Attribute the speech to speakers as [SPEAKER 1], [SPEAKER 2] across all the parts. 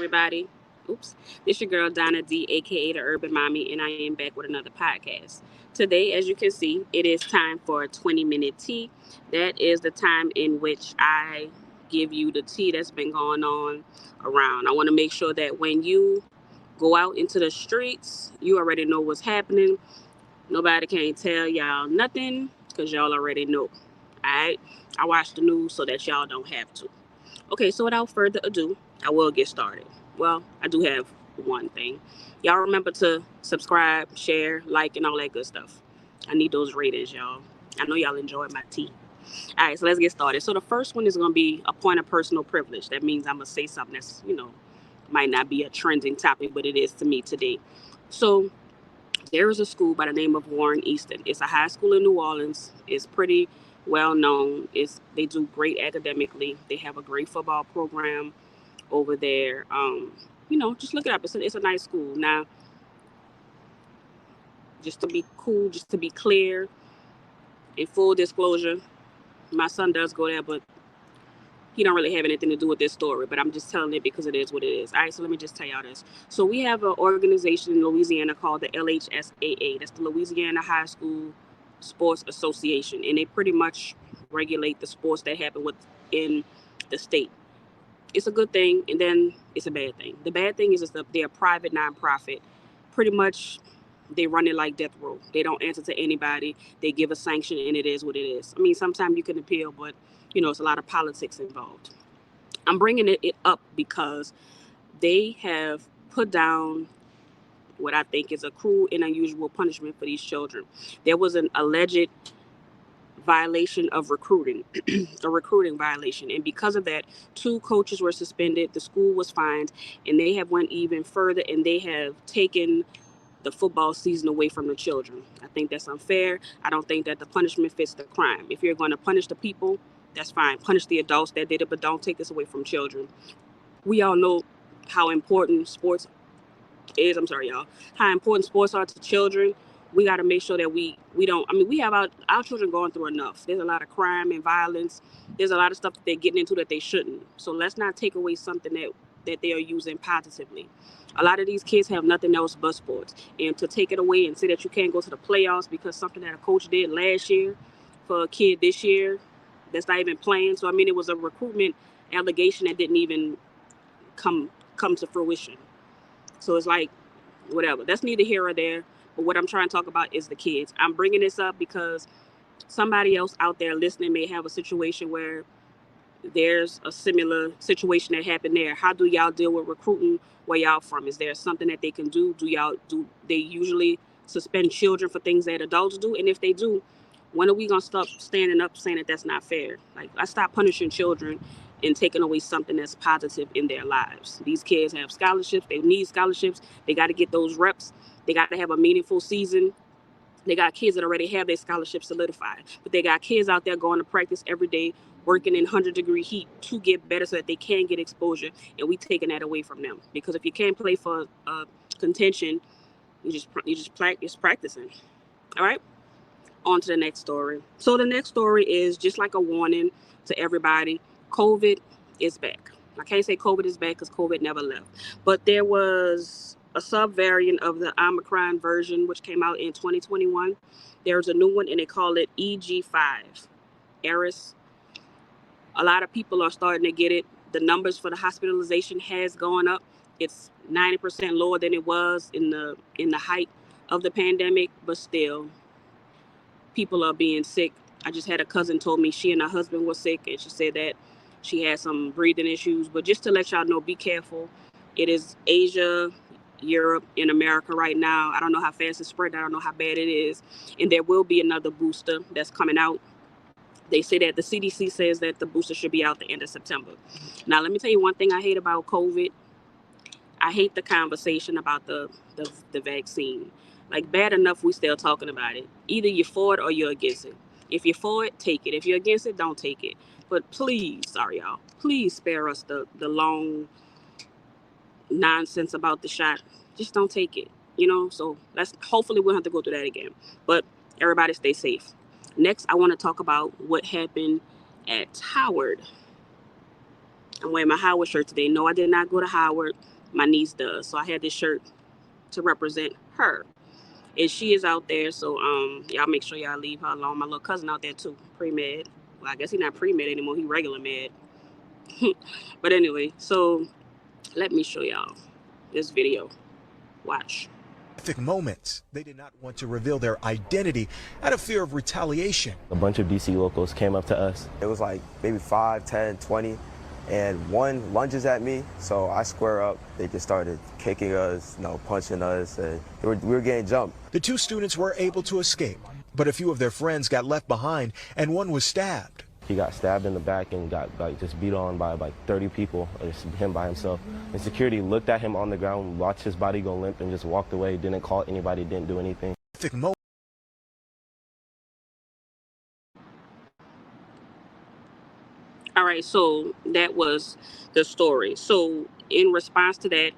[SPEAKER 1] everybody. Oops. This your girl, Donna D, aka the Urban Mommy, and I am back with another podcast. Today, as you can see, it is time for a 20-minute tea. That is the time in which I give you the tea that's been going on around. I want to make sure that when you go out into the streets, you already know what's happening. Nobody can tell y'all nothing because y'all already know. All right? I watch the news so that y'all don't have to. Okay, so without further ado, I will get started. Well, I do have one thing. Y'all remember to subscribe, share, like, and all that good stuff. I need those ratings, y'all. I know y'all enjoy my tea. All right, so let's get started. So the first one is going to be a point of personal privilege. That means I'm going to say something that's, might not be a trending topic, but it is to me today. So there is a school by the name of Warren Easton. It's a high school in New Orleans. It's pretty well known. They do great academically. They have a great football program over there. Just look it up. It's a nice school. Now, just to be cool, just to be clear, in full disclosure, my son does go there, but he don't really have anything to do with this story. But I'm just telling it because it is what it is. All right, so let me just tell y'all this. So we have an organization in Louisiana called the LHSAA. That's the Louisiana High School Sports Association, and they pretty much regulate the sports that happen within the state. It's a good thing, and then it's a bad thing. The bad thing is they're a private nonprofit. Pretty much, they run it like death row. They don't answer to anybody. They give a sanction, and it is what it is. I mean, sometimes you can appeal, but it's a lot of politics involved. I'm bringing it up because they have put down what I think is a cruel and unusual punishment for these children. There was an alleged violation of recruiting, a recruiting violation. And because of that, 2 coaches were suspended, the school was fined, and they have went even further and they have taken the football season away from the children. I think that's unfair. I don't think that the punishment fits the crime. If you're going to punish the people, that's fine. Punish the adults that did it, but don't take this away from children. We all know how important sports is. I'm sorry, y'all. How important sports are to children. We got to make sure that we don't. I mean, we have our children going through enough. There's a lot of crime and violence. There's a lot of stuff that they're getting into that they shouldn't. So let's not take away something that they are using positively. A lot of these kids have nothing else but sports. And to take it away and say that you can't go to the playoffs because something that a coach did last year for a kid this year that's not even playing. So, I mean, it was a recruitment allegation that didn't even come to fruition. So it's like, whatever. That's neither here or there. But what I'm trying to talk about is the kids. I'm bringing this up because somebody else out there listening may have a situation where there's a similar situation that happened there. How do y'all deal with recruiting where y'all from? Is there something that they can do? Do they usually suspend children for things that adults do? And if they do, when are we gonna stop standing up saying that that's not fair? Like, let's stop punishing children and taking away something that's positive in their lives. These kids have scholarships. They need scholarships. They got to get those reps. They got to have a meaningful season. They got kids that already have their scholarships solidified, but they got kids out there going to practice every day, working in 100-degree heat to get better so that they can get exposure, and we taking that away from them. Because if you can't play for contention, you just practicing. All right, on to the next story. So the next story is just like a warning to everybody. COVID is back. I can't say COVID is back because COVID never left, but there was a subvariant of the Omicron version, which came out in 2021. There's a new one, and they call it EG5, Eris. A lot of people are starting to get it. The numbers for the hospitalization has gone up. It's 90% lower than it was in the height of the pandemic, but still, people are being sick. I just had a cousin told me she and her husband were sick, and she said that she had some breathing issues. But just to let y'all know, be careful. It is Asia, Europe, and America right now. I don't know how fast it's spread. I don't know how bad it is. And there will be another booster that's coming out. They say that the CDC says that the booster should be out the end of September. Now, let me tell you one thing I hate about COVID. I hate the conversation about the vaccine. Like, bad enough we still talking about it. Either you're for it or you're against it. If you're for it, take it. If you're against it, don't take it. But please, sorry y'all, please spare us the long nonsense about the shot. Just don't take it. So hopefully we'll have to go through that again. But everybody stay safe. Next, I want to talk about what happened at Howard. I'm wearing my Howard shirt today. No, I did not go to Howard. My niece does. So I had this shirt to represent her. And she is out there, so y'all make sure y'all leave her alone. My little cousin out there too, pre-med. Well, I guess he's not pre-med anymore, he regular med. But anyway, so let me show y'all this video. Watch.
[SPEAKER 2] Moments. They did not want to reveal their identity out of fear of retaliation.
[SPEAKER 3] A bunch of DC locals came up to us.
[SPEAKER 4] It was like maybe 5, 10, 20, and one lunges at me, so I square up. They just started kicking us, punching us, and we were getting jumped.
[SPEAKER 2] The two students were able to escape, but a few of their friends got left behind, and one was stabbed.
[SPEAKER 3] He got stabbed in the back and got just beat on by like 30 people, him by himself. And security looked at him on the ground, watched his body go limp, and just walked away, didn't call anybody, didn't do anything.
[SPEAKER 1] All right, so that was the story. So in response to that,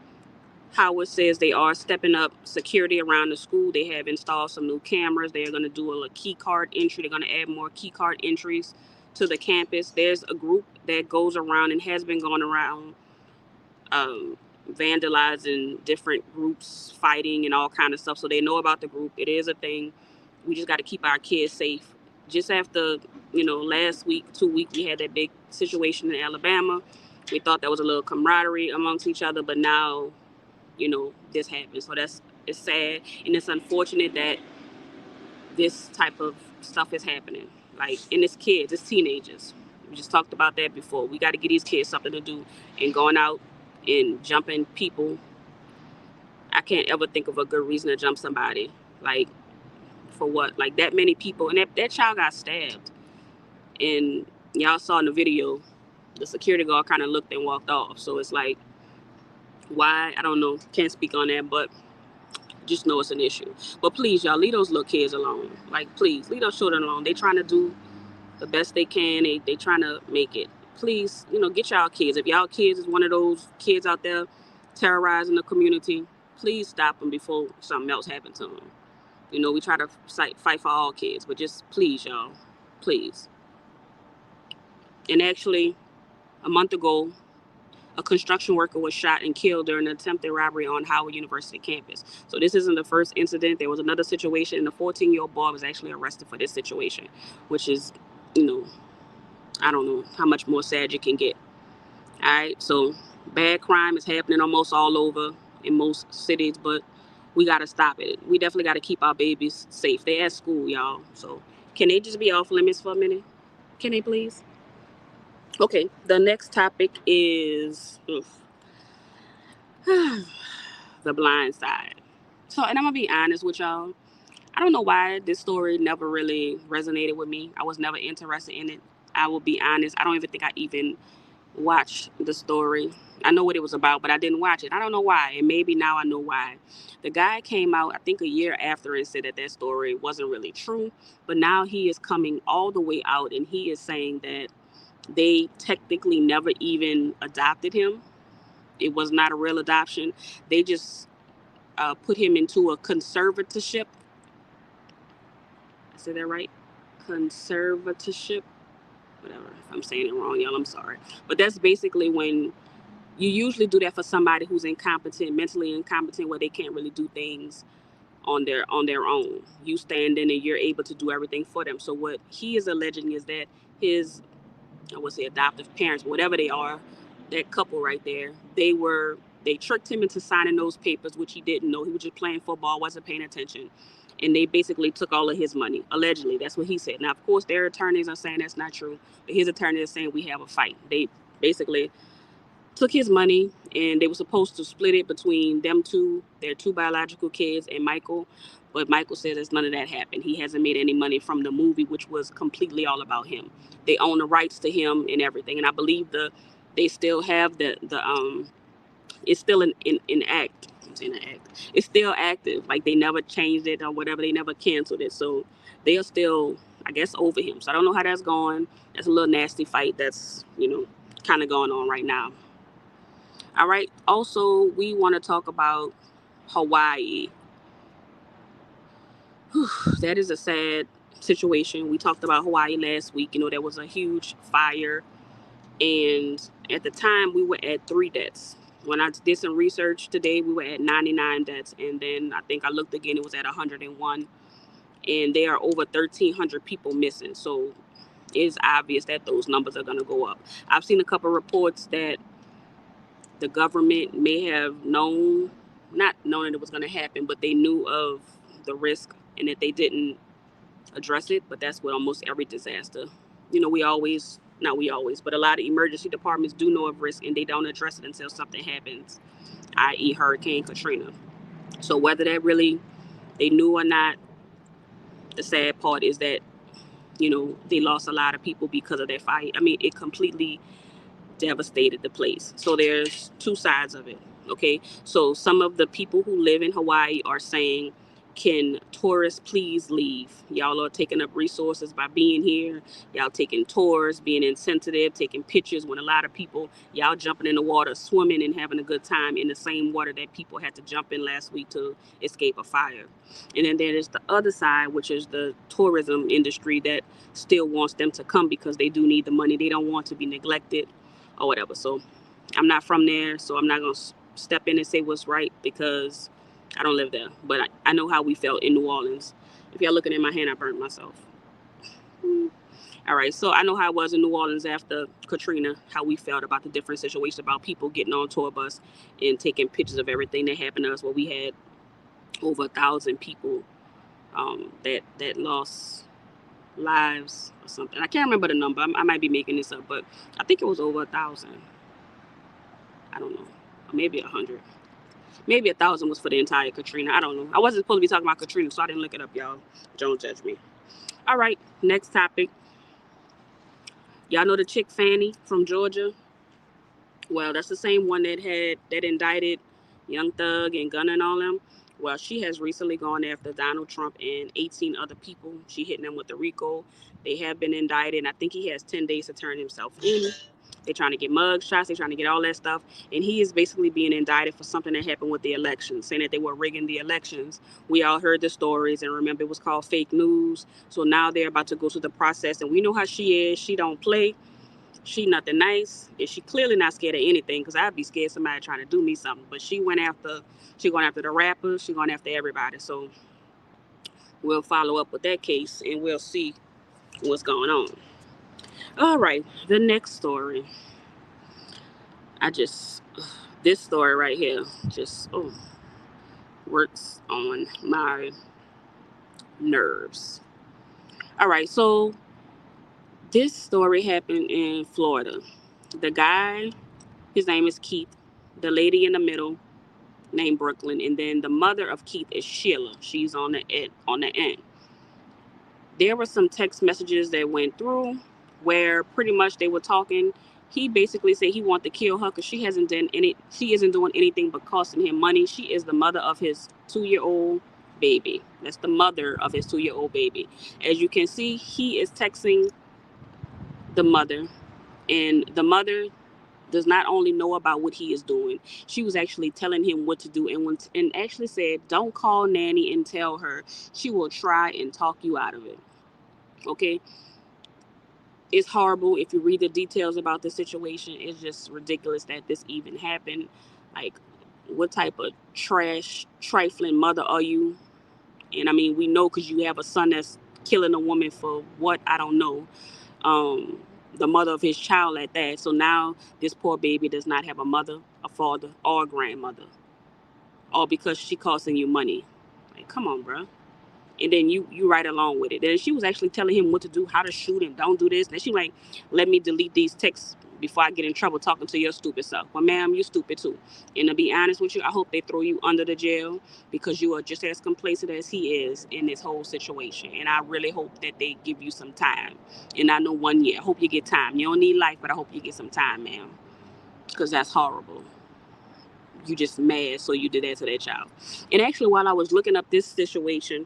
[SPEAKER 1] Howard says they are stepping up security around the school. They have installed some new cameras. They're going to do a key card entry. They're going to add more key card entries to the campus. There's a group that goes around and has been going around vandalizing different groups, fighting and all kind of stuff. So they know about the group. It is a thing. We just got to keep our kids safe. Just after, last week, 2 weeks, we had that big situation in Alabama. We thought that was a little camaraderie amongst each other, but now, this happened. So it's sad, and it's unfortunate that this type of stuff is happening. Like, and it's kids, it's teenagers. We just talked about that before. We got to get these kids something to do, and going out and jumping people. I can't ever think of a good reason to jump somebody. Like, for what? Like, that many people, and that child got stabbed. And y'all saw in the video, the security guard kind of looked and walked off. So it's like, why? I don't know. Can't speak on that, but just know it's an issue. But please, y'all, leave those little kids alone. Like, please, leave those children alone. They trying to do the best they can. They trying to make it. Please, get y'all kids. If y'all kids is one of those kids out there terrorizing the community, please stop them before something else happens to them. We try to fight for all kids, but just please, y'all, please. And actually, a month ago, a construction worker was shot and killed during an attempted robbery on Howard University campus. So this isn't the first incident. There was another situation, and a 14-year-old boy was actually arrested for this situation, which is, I don't know how much more sad you can get. All right, so bad crime is happening almost all over in most cities, but we got to stop it. We definitely got to keep our babies safe. They're at school, y'all. So can they just be off limits for a minute? Can they please? Okay, the next topic is The Blind Side. So, and I'm going to be honest with y'all. I don't know why this story never really resonated with me. I was never interested in it. I will be honest. I don't even think I even watched the story. I know what it was about, but I didn't watch it. I don't know why, and maybe now I know why. The guy came out, I think, a year after and said that story wasn't really true, but now he is coming all the way out, and he is saying that they technically never even adopted him. It was not a real adoption. They just put him into a conservatorship. I said that right? Conservatorship? Whatever. If I'm saying it wrong, y'all, I'm sorry. But that's basically when you usually do that for somebody who's incompetent, mentally incompetent, where they can't really do things on their own. You stand in and you're able to do everything for them. So what he is alleging is that his, I would say, adoptive parents, whatever they are, that couple right there, they tricked him into signing those papers, which he didn't know. He was just playing football, wasn't paying attention. And they basically took all of his money, allegedly. That's what he said. Now, of course, their attorneys are saying that's not true, but his attorney is saying we have a fight. They basically took his money, and they were supposed to split it between them two, their two biological kids, and Michael. But Michael says that none of that happened. He hasn't made any money from the movie, which was completely all about him. They own the rights to him and everything. And I believe they still have the it's still in act. I'm saying an act. It's still active. Like, they never changed it or whatever. They never canceled it. So they are still, I guess, over him. So I don't know how that's going. That's a little nasty fight that's, kind of going on right now. All right. Also, we want to talk about Hawaii. That is a sad situation. We talked about Hawaii last week. There was a huge fire. And at the time, we were at 3 deaths. When I did some research today, we were at 99 deaths, and then I think I looked again, it was at 101, and there are over 1,300 people missing. So it's obvious that those numbers are going to go up. I've seen a couple reports that the government may have not known that it was going to happen, but they knew of the risk and that they didn't address it. But that's with almost every disaster. You know, not we always, but a lot of emergency departments do know of risk and they don't address it until something happens, i.e. Hurricane Katrina. So whether that really they knew or not, the sad part is that, you know, they lost a lot of people because of that fire. I mean, it completely devastated the place. So there's two sides of it. Okay. So some of the people who live in Hawaii are saying, can tourists please leave? Y'all are taking up resources by being here. Y'all taking tours, being insensitive, taking pictures when a lot of people, y'all jumping in the water, swimming and having a good time in the same water that people had to jump in last week to escape a fire. And then there's the other side, which is the tourism industry that still wants them to come because they do need the money. They don't want to be neglected or whatever. So I'm not from there, so I'm not going to step in and say what's right because I don't live there. But I know how we felt in New Orleans. If y'all looking at my hand, I burnt myself. All right, so I know how it was in New Orleans after Katrina, how we felt about the different situations, about people getting on tour bus and taking pictures of everything that happened to us. Well, we had over 1,000 people that lost lives or something. I can't remember the number. I might be making this up, but I think it was over 1,000. I don't know. Or maybe 100. Maybe 1,000 was for the entire Katrina. I don't know. I wasn't supposed to be talking about Katrina, so I didn't look it up, y'all. Don't judge me. All right, next topic. Y'all know the chick Fannie from Georgia? Well, that's the same one that indicted Young Thug and Gunna and all them. Well, she has recently gone after Donald Trump and 18 other people. She hit them with the RICO. They have been indicted, and I think he has 10 days to turn himself in. They're trying to get mug shots. They're trying to get all that stuff. And he is basically being indicted for something that happened with the elections, saying that they were rigging the elections. We all heard the stories, and remember, it was called fake news. So now they're about to go through the process, and we know how she is. She don't play. She nothing nice, and she clearly not scared of anything, because I'd be scared of somebody trying to do me something. But she going after the rappers. She going after everybody. So we'll follow up with that case, and we'll see what's going on. All right, the next story. This story right here just works on my nerves. All right, so this story happened in Florida. The guy, his name is Keith. The lady in the middle, named Brooklyn, and then the mother of Keith is Sheila. She's on the end. There were some text messages that went through where pretty much they were talking. He basically said he wanted to kill her because she isn't doing anything but costing him money. She is the mother of his 2-year-old baby. That's the mother of his 2-year-old baby. As you can see, he is texting the mother, and the mother does not only know about what he is doing, she was actually telling him what to do, and actually said, don't call Nanny and tell her. She will try and talk you out of it. Okay? It's horrible. If you read the details about the situation, it's just ridiculous that this even happened. Like, what type of trash, trifling mother are you? And I mean, we know because you have a son that's killing a woman for what? I don't know. The mother of his child at that. So now this poor baby does not have a mother, a father, or a grandmother. All because she costing you money. Like, come on, bro. And then you right along with it. And she was actually telling him what to do, how to shoot, and don't do this. And she like, let me delete these texts before I get in trouble talking to your stupid self. Well, ma'am, you stupid too. And to be honest with you, I hope they throw you under the jail because you are just as complacent as he is in this whole situation. And I really hope that they give you some time. And I know 1 year. I hope you get time. You don't need life, but I hope you get some time, ma'am. Because that's horrible. You just mad, so you did that to that child. And actually, while I was looking up this situation,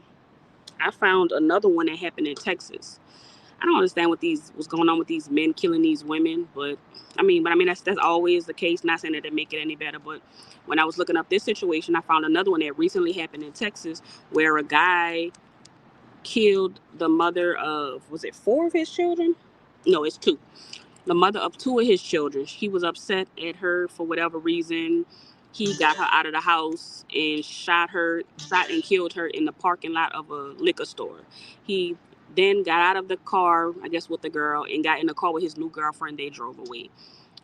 [SPEAKER 1] I found another one that happened in Texas. I don't understand what's going on with these men killing these women, but I mean that's always the case. Not saying that they make it any better, but when I was looking up this situation, I found another one that recently happened in Texas where a guy killed the mother of, was it 4 of his children? No, it's 2. the mother of two of his children. He was upset at her for whatever reason. He got her out of the house and shot and killed her in the parking lot of a liquor store. He then got out of the car, I guess with the girl, and got in the car with his new girlfriend. They drove away.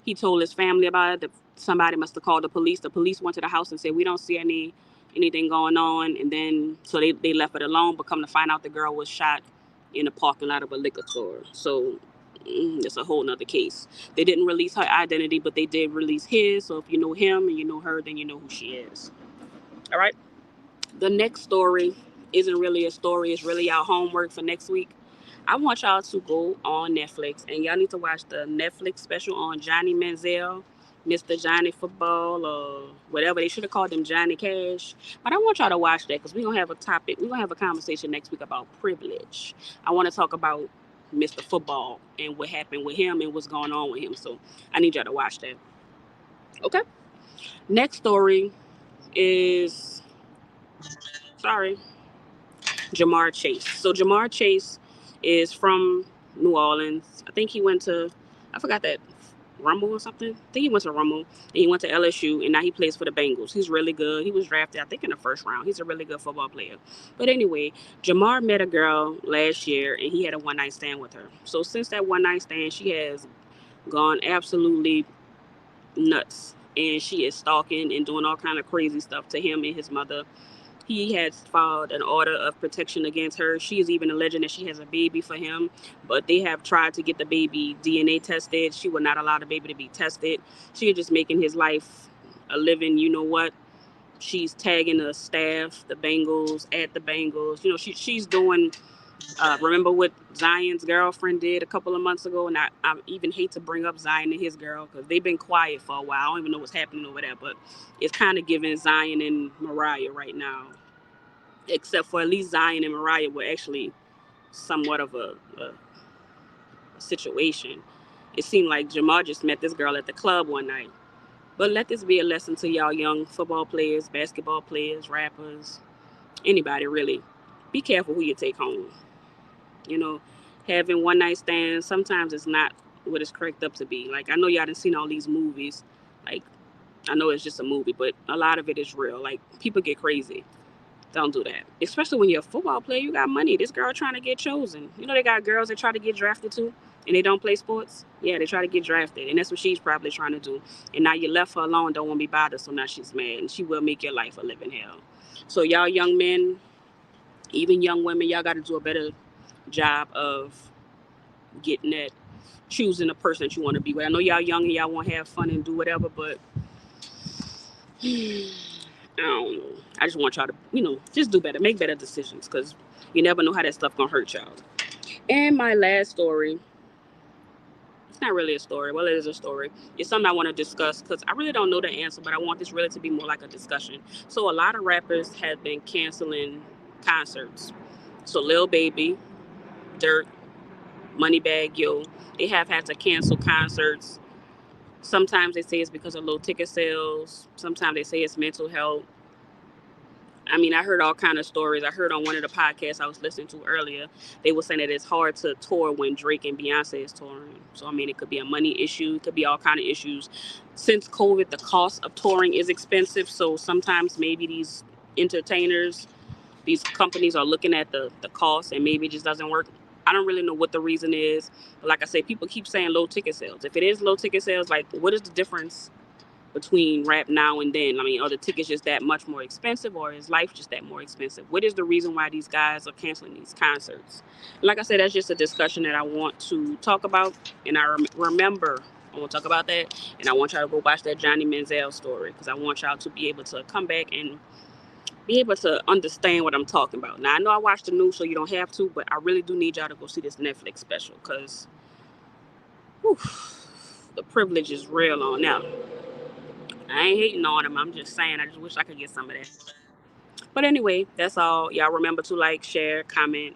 [SPEAKER 1] He told his family about it. That somebody must have called the police. The police went to the house and said, we don't see anything going on. And then, so they left it alone. But come to find out, the girl was shot in the parking lot of a liquor store. So it's a whole nother case. They didn't release her identity, but they did release his. So if you know him and you know her, then you know who she is. All right. The next story isn't really a story. It's really our homework for next week. I want y'all to go on Netflix and y'all need to watch the Netflix special on Johnny Manziel, Mr. Johnny Football, or whatever. They should have called him Johnny Cash. But I want y'all to watch that because we're going to have a topic. We're going to have a conversation next week about privilege. I want to talk about Mr. Football and what happened with him and what's going on with him. So I need y'all to watch that. Okay. Next story is, JaMarr Chase. So JaMarr Chase is from New Orleans. I think he went to, I forgot that, Rumble or something. I think he went to Rumble and he went to LSU and now he plays for the Bengals. He's really good. He was drafted, I think, in the first round. He's a really good football player. But anyway, JaMarr met a girl last year and he had a one-night stand with her. So since that one-night stand, she has gone absolutely nuts. And she is stalking and doing all kind of crazy stuff to him and his mother. He has filed an order of protection against her. She is even alleging that she has a baby for him, but they have tried to get the baby DNA tested. She will not allow the baby to be tested. She is just making his life a living, you know what? She's tagging the staff, the Bengals, at the Bengals. You know, she's doing, remember what Zion's girlfriend did a couple of months ago? And I even hate to bring up Zion and his girl because they've been quiet for a while. I don't even know what's happening over there, but it's kind of giving Zion and Mariah right now. Except for at least Zion and Mariah were actually somewhat of a situation. It seemed like JaMarr just met this girl at the club one night. But let this be a lesson to y'all young football players, basketball players, rappers, anybody really. Be careful who you take home. You know, having one night stands, sometimes it's not what it's cracked up to be. Like, I know y'all done seen all these movies. Like, I know it's just a movie, but a lot of it is real. Like, people get crazy. Don't do that. Especially when you're a football player, you got money. This girl trying to get chosen. You know they got girls that try to get drafted too, and they don't play sports. Yeah, they try to get drafted, and that's what she's probably trying to do. And now you left her alone, don't want to be bothered, so now she's mad, and she will make your life a living hell. So y'all young men, even young women, y'all got to do a better job of getting that, choosing the person that you want to be with. I know y'all young and y'all want to have fun and do whatever, but I don't know. I just want y'all to, just do better, make better decisions, because you never know how that stuff gonna hurt y'all. And my last story, it's not really a story. Well, it is a story. It's something I want to discuss because I really don't know the answer, but I want this really to be more like a discussion. So a lot of rappers have been canceling concerts. So Lil Baby, Dirt, Moneybagg Yo, they have had to cancel concerts. Sometimes they say it's because of low ticket sales. Sometimes they say it's mental health. I mean, I heard all kind of stories. I heard on one of the podcasts I was listening to earlier, they were saying that it's hard to tour when Drake and Beyonce is touring. So, I mean, it could be a money issue. It could be all kind of issues. Since COVID, the cost of touring is expensive. So sometimes maybe these entertainers, these companies are looking at the cost and maybe it just doesn't work. I don't really know what the reason is. But like I say, people keep saying low ticket sales. If it is low ticket sales, like what is the difference between rap now and then? I mean, are the tickets just that much more expensive or is life just that more expensive? What is the reason why these guys are canceling these concerts? Like I said, that's just a discussion that I want to talk about. And I remember I want to talk about that. And I want y'all to go watch that Johnny Manziel story because I want y'all to be able to come back and be able to understand what I'm talking about. Now, I know I watched the news, so you don't have to, but I really do need y'all to go see this Netflix special because the privilege is real on now. I ain't hating on them. I'm just saying I just wish I could get some of that. But anyway, that's all. Y'all remember to like, share, comment.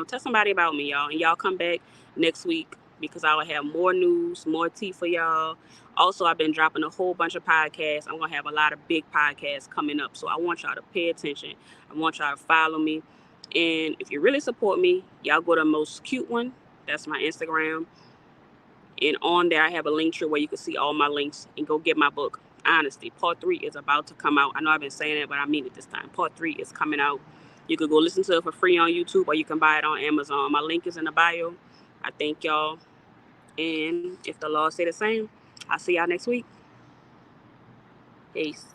[SPEAKER 1] Tell somebody about me, y'all. And y'all come back next week because I will have more news, more tea for y'all. Also, I've been dropping a whole bunch of podcasts. I'm going to have a lot of big podcasts coming up. So I want y'all to pay attention. I want y'all to follow me. And if you really support me, y'all go to Most Cute One. That's my Instagram. And on there, I have a link tree where you can see all my links and go get my book. Honesty, part 3 is about to come out. I know I've been saying it, but I mean it this time. Part 3 is coming out. You could go listen to it for free on YouTube, or you can buy it on Amazon. My link is in the bio. I thank y'all. And if the Lord say the same, I'll see y'all next week. Peace.